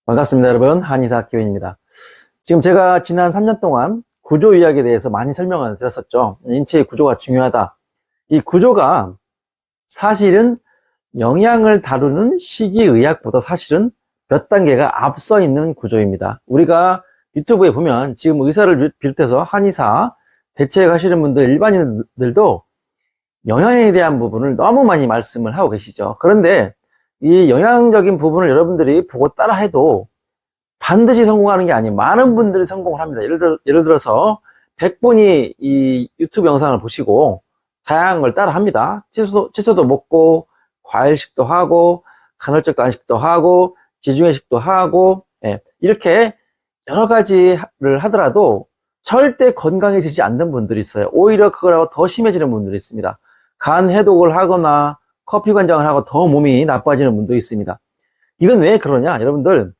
반갑습니다, 여러분. 한의사 기원입니다. 지금 제가 지난 3년 동안 구조 이야기에 대해서 많이 설명을 드렸었죠. 인체의 구조가 중요하다. 이 구조가 사실은 영양을 다루는 식이의학보다 사실은 몇 단계가 앞서 있는 구조입니다. 우리가 유튜브에 보면 지금 의사를 비롯해서 한의사, 대체학 하시는 분들, 일반인들도 영양에 대한 부분을 너무 많이 말씀을 하고 계시죠. 그런데 이 영양적인 부분을 여러분들이 보고 따라 해도 반드시 성공하는 게 아니에요. 많은 분들이 성공을 합니다. 예를 들어서 100분이 이 유튜브 영상을 보시고 다양한 걸 따라 합니다. 채소도 먹고, 과일식도 하고, 간헐적 단식도 하고, 지중해식도 하고, 이렇게 여러 가지를 하더라도 절대 건강해지지 않는 분들이 있어요. 오히려 그거라고 더 심해지는 분들이 있습니다. 간 해독을 하거나 커피 관장을 하고 더 몸이 나빠지는 분도 있습니다. 이건 왜 그러냐? 여러분들,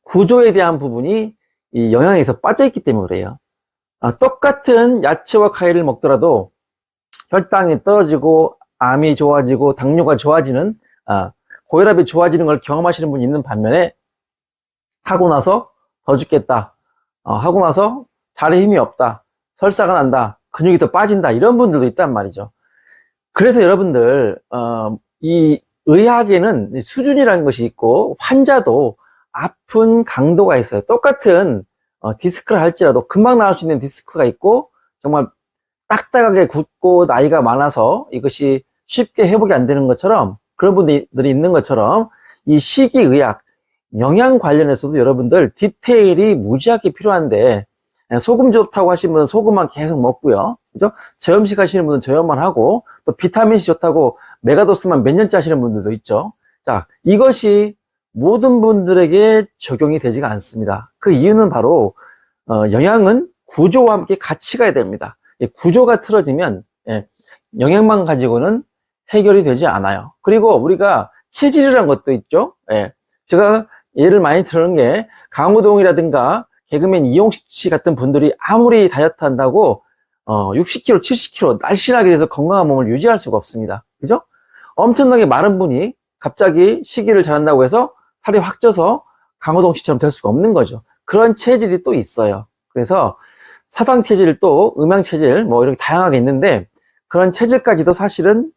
구조에 대한 부분이 이 영양에서 빠져있기 때문에 그래요. 똑같은 야채와 과일을 먹더라도 혈당이 떨어지고 암이 좋아지고 당뇨가 좋아지는, 고혈압이 좋아지는 걸 경험하시는 분이 있는 반면에 하고 나서 더 죽겠다, 하고 나서 다리에 힘이 없다, 설사가 난다, 근육이 더 빠진다, 이런 분들도 있단 말이죠. 그래서 여러분들, 이 의학에는 수준이라는 것이 있고 환자도 아픈 강도가 있어요. 똑같은 디스크를 할지라도 금방 나을 수 있는 디스크가 있고 정말 딱딱하게 굳고 나이가 많아서 이것이 쉽게 회복이 안 되는 것처럼, 그런 분들이 있는 것처럼 이 식이의학, 영양 관련해서도 여러분들 디테일이 무지하게 필요한데, 소금 좋다고 하시는 분은 소금만 계속 먹고요, 그죠? 저염식 하시는 분은 저염만 하고, 또 비타민C 좋다고 메가도스만 몇 년째 하시는 분들도 있죠. 자, 이것이 모든 분들에게 적용이 되지가 않습니다. 그 이유는 바로 영양은 구조와 함께 같이 가야 됩니다. 구조가 틀어지면 영양만 가지고는 해결이 되지 않아요. 그리고 우리가 체질이라는 것도 있죠. 제가 예를 많이 들은 게 강호동이라든가 개그맨 이용식 씨 같은 분들이 아무리 다이어트 한다고 60kg, 70kg 날씬하게 돼서 건강한 몸을 유지할 수가 없습니다. 그죠? 엄청나게 마른 분이 갑자기 식이를 잘한다고 해서 살이 확 쪄서 강호동 씨처럼 될 수가 없는 거죠. 그런 체질이 또 있어요. 그래서 사상 체질, 또 음양 체질, 뭐 이렇게 다양하게 있는데, 그런 체질까지도 사실은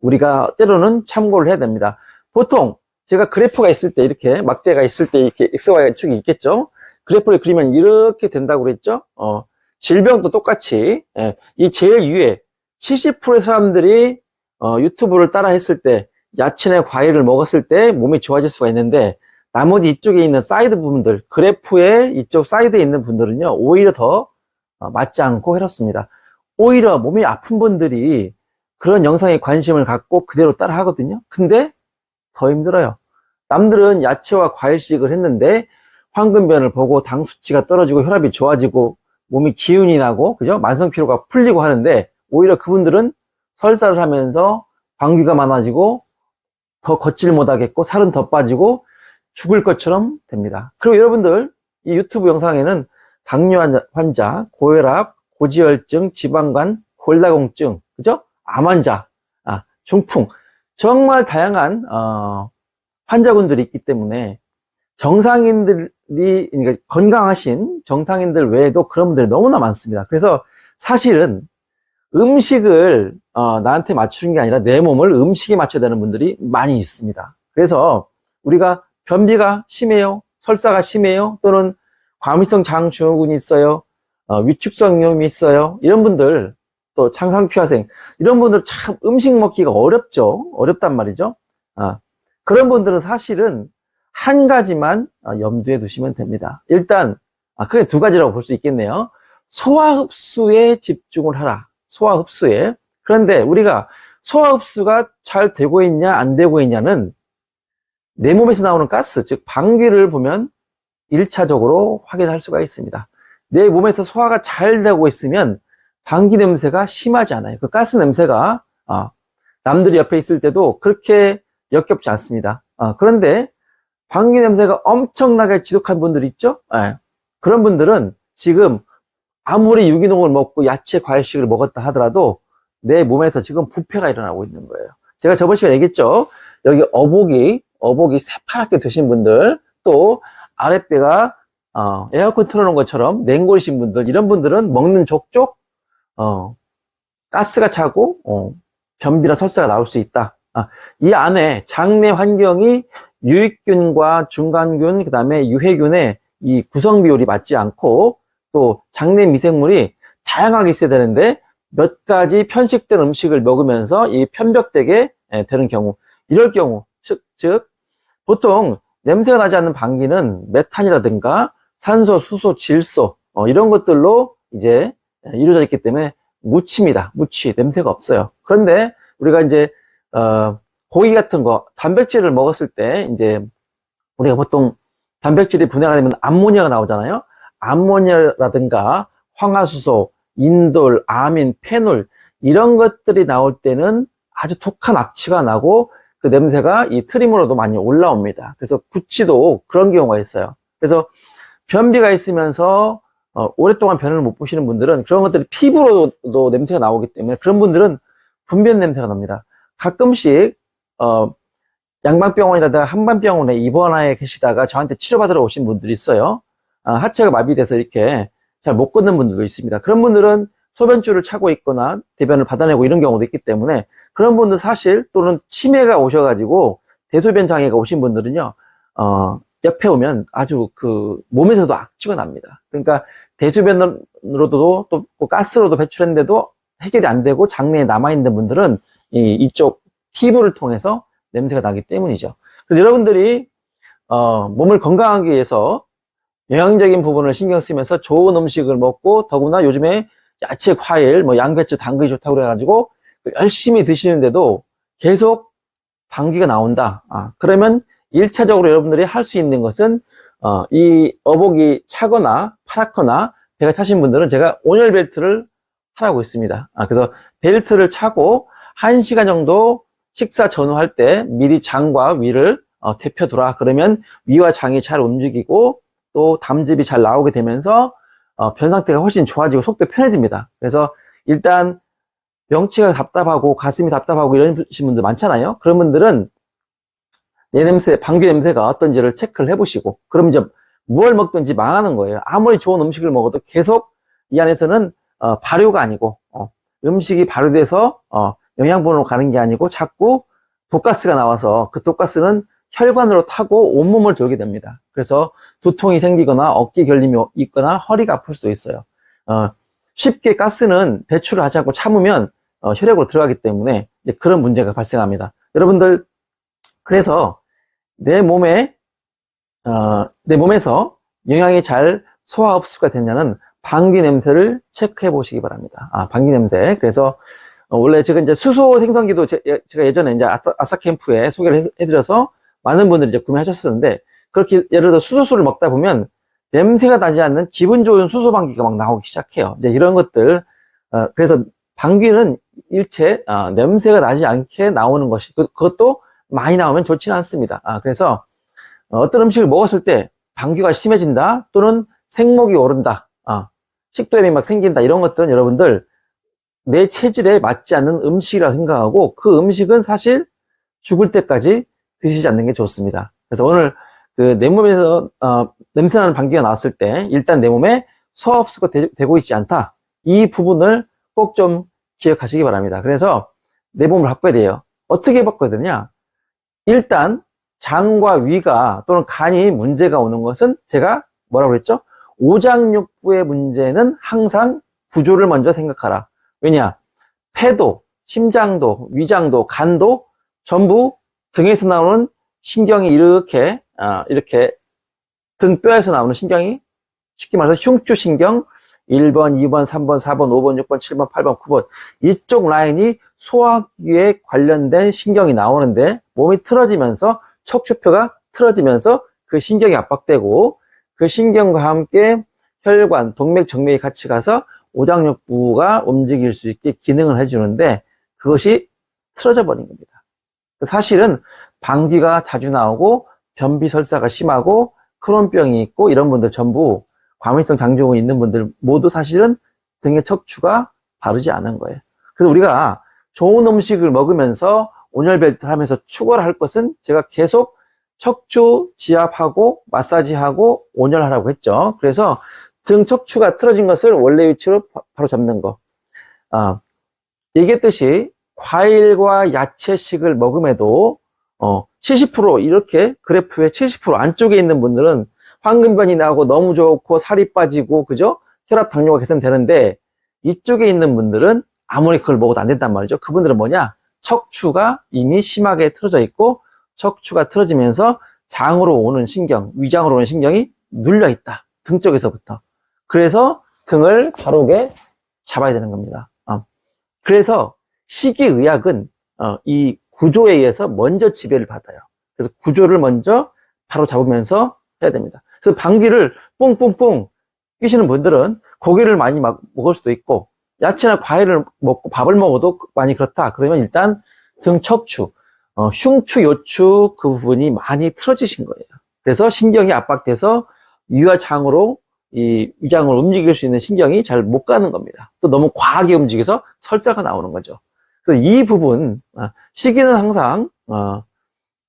우리가 때로는 참고를 해야 됩니다. 보통 제가 그래프가 있을 때, 이렇게 막대가 있을 때 이렇게 XY 축이 있겠죠. 그래프를 그리면 이렇게 된다고 그랬죠. 질병도 똑같이, 이 제일 위에 70%의 사람들이 유튜브를 따라 했을 때, 야채나 과일을 먹었을 때 몸이 좋아질 수가 있는데, 나머지 이쪽에 있는 사이드 부분들, 그래프의 이쪽 사이드에 있는 분들은요, 오히려 더 맞지 않고 해롭습니다. 오히려 몸이 아픈 분들이 그런 영상에 관심을 갖고 그대로 따라 하거든요. 근데 더 힘들어요. 남들은 야채와 과일식을 했는데 황금변을 보고 당 수치가 떨어지고 혈압이 좋아지고 몸이 기운이 나고, 그죠? 만성 피로가 풀리고 하는데, 오히려 그분들은 설사를 하면서 방귀가 많아지고 더 걷질 못하겠고 살은 더 빠지고 죽을 것처럼 됩니다. 그리고 여러분들, 이 유튜브 영상에는 당뇨 환자, 고혈압, 고지혈증, 지방간, 골다공증, 그죠? 암 환자, 중풍, 정말 다양한 환자군들이 있기 때문에 정상인들이, 그러니까 건강하신 정상인들 외에도 그런 분들이 너무나 많습니다. 그래서 사실은 음식을 나한테 맞추는 게 아니라 내 몸을 음식에 맞춰야 되는 분들이 많이 있습니다. 그래서 우리가 변비가 심해요, 설사가 심해요, 또는 과민성 장증후군이 있어요, 위축성 위염이 있어요, 이런 분들, 또 창상피화생, 이런 분들 참 음식 먹기가 어렵단 말이죠. 그런 분들은 사실은 한 가지만 염두에 두시면 됩니다. 일단 크게 두 가지라고 볼 수 있겠네요. 소화흡수에 집중을 하라. 소화흡수에. 그런데 우리가 소화흡수가 잘 되고 있냐 안 되고 있냐는 내 몸에서 나오는 가스, 즉 방귀를 보면 1차적으로 확인할 수가 있습니다. 내 몸에서 소화가 잘 되고 있으면 방귀 냄새가 심하지 않아요. 그 가스 냄새가 남들이 옆에 있을 때도 그렇게 역겹지 않습니다. 그런데 방귀 냄새가 엄청나게 지독한 분들 있죠? 그런 분들은 지금 아무리 유기농을 먹고 야채, 과일식을 먹었다 하더라도 내 몸에서 지금 부패가 일어나고 있는 거예요. 제가 저번 시간에 얘기했죠? 여기 어복이 새파랗게 되신 분들, 또 아랫배가 에어컨 틀어놓은 것처럼 냉골이신 분들, 이런 분들은 먹는 족족 가스가 차고 변비나 설사가 나올 수 있다. 이 안에 장내 환경이 유익균과 중간균, 그 다음에 유해균의 이 구성 비율이 맞지 않고 또 장내 미생물이 다양하게 있어야 되는데 몇 가지 편식된 음식을 먹으면서 이 편벽되게 되는 경우, 이럴 경우, 즉 보통 냄새가 나지 않는 방귀는 메탄이라든가 산소, 수소, 질소 이런 것들로 이제 이루어져 있기 때문에 무치입니다. 무치, 냄새가 없어요. 그런데 우리가 이제 고기 같은 거, 단백질을 먹었을 때 이제 우리가 보통 단백질이 분해가 되면 암모니아가 나오잖아요. 암모니아라든가 황화수소, 인돌, 아민, 페놀 이런 것들이 나올 때는 아주 독한 악취가 나고 그 냄새가 이 트림으로도 많이 올라옵니다. 그래서 구취도 그런 경우가 있어요. 그래서 변비가 있으면서 오랫동안 변을 못 보시는 분들은 그런 것들이 피부로도 냄새가 나오기 때문에 그런 분들은 분변 냄새가 납니다. 가끔씩 양방병원이라든가 한방병원에 입원해 계시다가 저한테 치료받으러 오신 분들이 있어요. 하체가 마비돼서 이렇게 잘 못 걷는 분들도 있습니다. 그런 분들은 소변줄을 차고 있거나 대변을 받아내고 이런 경우도 있기 때문에 그런 분들 사실 또는 치매가 오셔가지고 대소변 장애가 오신 분들은요, 옆에 오면 아주 그 몸에서도 악취가 납니다. 그러니까 대소변으로도 또 가스로도 배출했는데도 해결이 안 되고 장내에 남아있는 분들은 이쪽 피부를 통해서 냄새가 나기 때문이죠. 그래서 여러분들이 몸을 건강하기 위해서 영양적인 부분을 신경 쓰면서 좋은 음식을 먹고 더구나 요즘에 야채, 과일, 뭐 양배추, 당근이 좋다고 그래가지고 열심히 드시는데도 계속 방귀가 나온다. 그러면 1차적으로 여러분들이 할 수 있는 것은 이 어복이 차거나 파랗거나 배가 차신 분들은 제가 온열 벨트를 하라고 있습니다. 그래서 벨트를 차고 1시간 정도 식사 전후할 때 미리 장과 위를 데펴두라. 그러면 위와 장이 잘 움직이고 또 담즙이 잘 나오게 되면서 변 상태가 훨씬 좋아지고 속도 편해집니다. 그래서 일단 명치가 답답하고 가슴이 답답하고 이러신 분들 많잖아요. 그런 분들은 내 냄새, 방귀 냄새가 어떤지를 체크를 해보시고 그럼 이제 무얼 먹든지 망하는 거예요. 아무리 좋은 음식을 먹어도 계속 이 안에서는 발효가 아니고 음식이 발효돼서 영양분으로 가는 게 아니고 자꾸 독가스가 나와서 그 독가스는 혈관으로 타고 온몸을 돌게 됩니다. 그래서 두통이 생기거나 어깨 결림이 있거나 허리가 아플 수도 있어요. 쉽게 가스는 배출을 하지 않고 참으면 혈액으로 들어가기 때문에 이제 그런 문제가 발생합니다. 여러분들 그래서 내 몸에서 영양이 잘 소화 흡수가 됐냐는 방귀 냄새를 체크해 보시기 바랍니다. 방귀 냄새. 그래서 원래 제가 이제 수소 생성기도 제가 예전에 이제 아사캠프에 소개를 해드려서 많은 분들이 이제 구매하셨었는데 그렇게 예를 들어 수소수를 먹다 보면 냄새가 나지 않는 기분 좋은 수소 방귀가 막 나오기 시작해요. 이제 이런 것들 그래서 방귀는 일체 냄새가 나지 않게 나오는 것이 그것도 많이 나오면 좋지는 않습니다. 그래서 어떤 음식을 먹었을 때 방귀가 심해진다 또는 생목이 오른다, 식도염이 막 생긴다 이런 것들은 여러분들 내 체질에 맞지 않는 음식이라고 생각하고 그 음식은 사실 죽을 때까지 드시지 않는 게 좋습니다. 그래서 오늘 그 내 몸에서 냄새나는 방귀가 나왔을 때 일단 내 몸에 소화 흡수가 되고 있지 않다. 이 부분을 꼭 좀 기억하시기 바랍니다. 그래서 내 몸을 바꿔야 돼요. 어떻게 바꿔야 되냐? 일단 장과 위가 또는 간이 문제가 오는 것은 제가 뭐라고 그랬죠? 오장육부의 문제는 항상 구조를 먼저 생각하라. 왜냐? 폐도, 심장도, 위장도, 간도 전부 등에서 나오는 신경이 이렇게 등뼈에서 나오는 신경이 쉽게 말해서 흉추신경 1번, 2번, 3번, 4번, 5번, 6번, 7번, 8번, 9번 이쪽 라인이 소화기에 관련된 신경이 나오는데 몸이 틀어지면서 척추표가 틀어지면서 그 신경이 압박되고 그 신경과 함께 혈관, 동맥, 정맥이 같이 가서 오장육부가 움직일 수 있게 기능을 해주는데 그것이 틀어져 버린 겁니다. 사실은 방귀가 자주 나오고 변비 설사가 심하고 크론병이 있고 이런 분들 전부 과민성 장증후군 있는 분들 모두 사실은 등의 척추가 바르지 않은 거예요. 그래서 우리가 좋은 음식을 먹으면서 온열벨트를 하면서 추가를 할 것은 제가 계속 척추 지압하고 마사지하고 온열하라고 했죠. 그래서 등 척추가 틀어진 것을 원래 위치로 바로 잡는 거. 얘기했듯이 과일과 야채식을 먹음에도 70% 이렇게 그래프에 70% 안쪽에 있는 분들은 황금변이 나오고 너무 좋고 살이 빠지고 그죠? 혈압 당뇨가 개선되는데 이쪽에 있는 분들은 아무리 그걸 먹어도 안 된단 말이죠. 그분들은 뭐냐? 척추가 이미 심하게 틀어져 있고 척추가 틀어지면서 장으로 오는 신경, 위장으로 오는 신경이 눌려 있다. 등 쪽에서부터. 그래서 등을 바로게 잡아야 되는 겁니다. 그래서 식이의학은 이 구조에 의해서 먼저 지배를 받아요. 그래서 구조를 먼저 바로 잡으면서 해야 됩니다. 그래서 방귀를 뿡뿡뿡 끼시는 분들은 고기를 많이 먹을 수도 있고 야채나 과일을 먹고 밥을 먹어도 많이 그렇다. 그러면 일단 등 척추, 흉추, 요추 그 부분이 많이 틀어지신 거예요. 그래서 신경이 압박돼서 위와 장으로 이 위장을 움직일 수 있는 신경이 잘 못 가는 겁니다. 또 너무 과하게 움직여서 설사가 나오는 거죠. 그래서 이 부분, 식이는 항상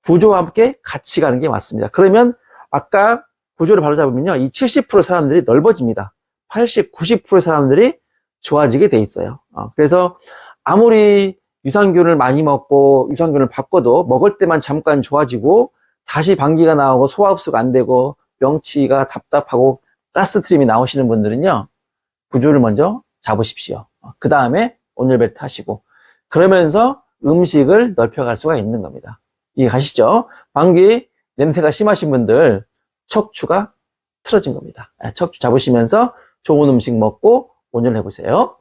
구조와 함께 같이 가는 게 맞습니다. 그러면 아까 구조를 바로 잡으면요, 이 70% 사람들이 넓어집니다. 80, 90% 사람들이 좋아지게 돼 있어요. 그래서 아무리 유산균을 많이 먹고 유산균을 바꿔도 먹을 때만 잠깐 좋아지고 다시 방귀가 나오고 소화 흡수가 안 되고 명치가 답답하고 가스트림이 나오시는 분들은요, 구조를 먼저 잡으십시오. 그 다음에 온열벨트 하시고 그러면서 음식을 넓혀갈 수가 있는 겁니다. 이해 가시죠? 방귀 냄새가 심하신 분들 척추가 틀어진 겁니다. 척추 잡으시면서 좋은 음식 먹고 온열해 보세요.